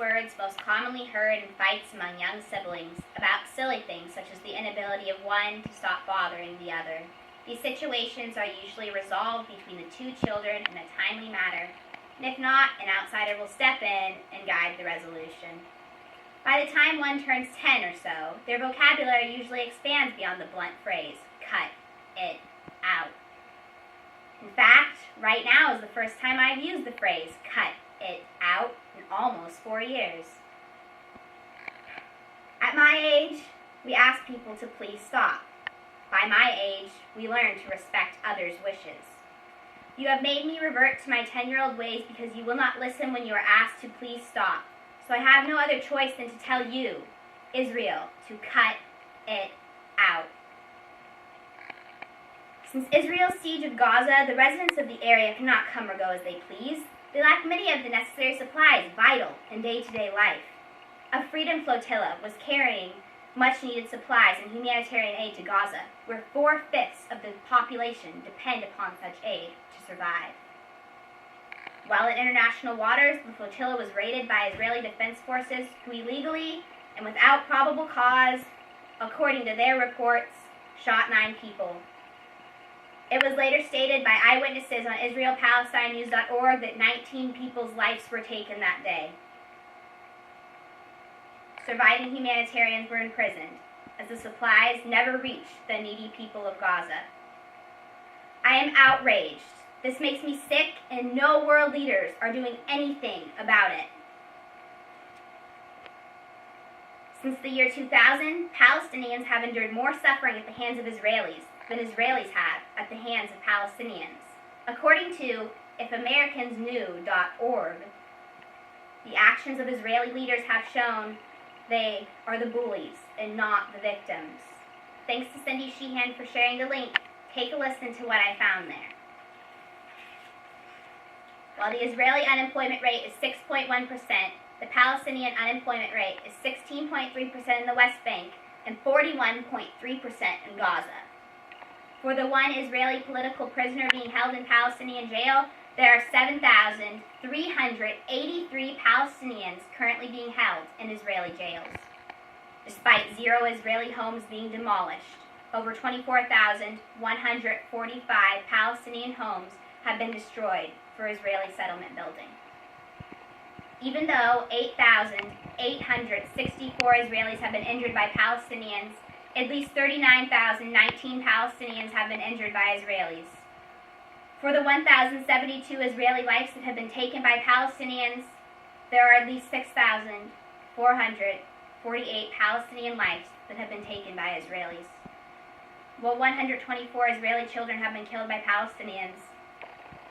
words most commonly heard in fights among young siblings about silly things such as the inability of one to stop bothering the other. These situations are usually resolved between the two children in a timely manner, and if not, an outsider will step in and guide the resolution. By the time one turns 10 or so, their vocabulary usually expands beyond the blunt phrase, cut it out. In fact, right now is the first time I've used the phrase, cut it out, in almost 4 years. At my age, we ask people to please stop. By my age, we learn to respect others' wishes. You have made me revert to my 10-year-old ways because you will not listen when you are asked to please stop. So I have no other choice than to tell you, Israel, to cut it out. Since Israel's siege of Gaza, the residents of the area cannot come or go as they please. They lack many of the necessary supplies vital in day-to-day life. A Freedom Flotilla was carrying much-needed supplies and humanitarian aid to Gaza, where 4/5 of the population depend upon such aid to survive. While in international waters, the flotilla was raided by Israeli defense forces who illegally and without probable cause, according to their reports, shot 9 people. It was later stated by eyewitnesses on IsraelPalestineNews.org that 19 people's lives were taken that day. Surviving humanitarians were imprisoned, as the supplies never reached the needy people of Gaza. I am outraged. This makes me sick, and no world leaders are doing anything about it. Since the year 2000, Palestinians have endured more suffering at the hands of Israelis than Israelis have at the hands of Palestinians. According to ifamericans.knew.org, the actions of Israeli leaders have shown they are the bullies and not the victims. Thanks to Cindy Sheehan for sharing the link. Take a listen to what I found there. While the Israeli unemployment rate is 6.1%, the Palestinian unemployment rate is 16.3% in the West Bank and 41.3% in Gaza. For the one Israeli political prisoner being held in Palestinian jail, there are 7,383 Palestinians currently being held in Israeli jails. Despite 0 Israeli homes being demolished, over 24,145 Palestinian homes have been destroyed for Israeli settlement building. Even though 8,864 Israelis have been injured by Palestinians, at least 39,019 Palestinians have been injured by Israelis. For the 1,072 Israeli lives that have been taken by Palestinians, there are at least 6,448 Palestinian lives that have been taken by Israelis. While 124 Israeli children have been killed by Palestinians,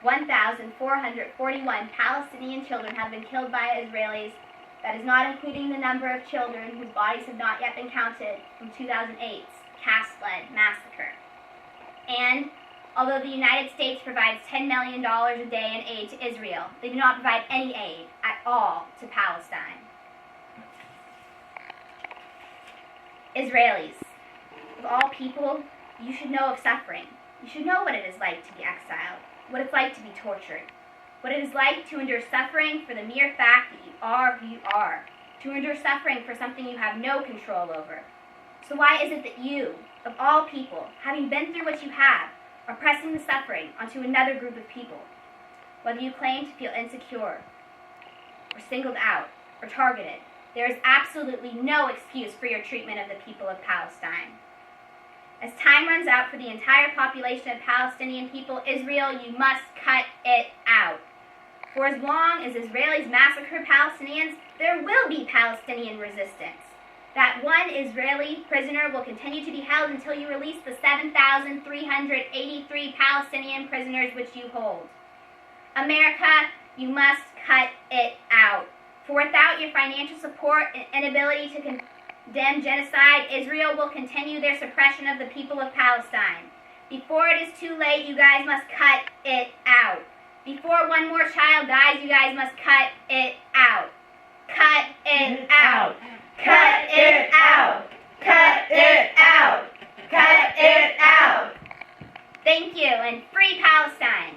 1,441 Palestinian children have been killed by Israelis. That is not including the number of children whose bodies have not yet been counted from 2008's caste-led massacre. And although the United States provides $10 million a day in aid to Israel, they do not provide any aid at all to Palestine. Israelis, of all people, you should know of suffering. You should know what it is like to be exiled, what it's like to be tortured, what it is like to endure suffering for the mere fact that you are who you are, to endure suffering for something you have no control over. So why is it that you, of all people, having been through what you have, are pressing the suffering onto another group of people? Whether you claim to feel insecure, or singled out, or targeted, there is absolutely no excuse for your treatment of the people of Palestine. As time runs out for the entire population of Palestinian people, Israel, you must cut it out. For as long as Israelis massacre Palestinians, there will be Palestinian resistance. That one Israeli prisoner will continue to be held until you release the 7,383 Palestinian prisoners which you hold. America, you must cut it out. For without your financial support and inability to condemn genocide, Israel will continue their suppression of the people of Palestine. Before it is too late, you guys must cut it out. Before one more child dies, you guys must cut it out. Cut it out. Cut it out. Cut it out. Cut it out. Thank you, and free Palestine.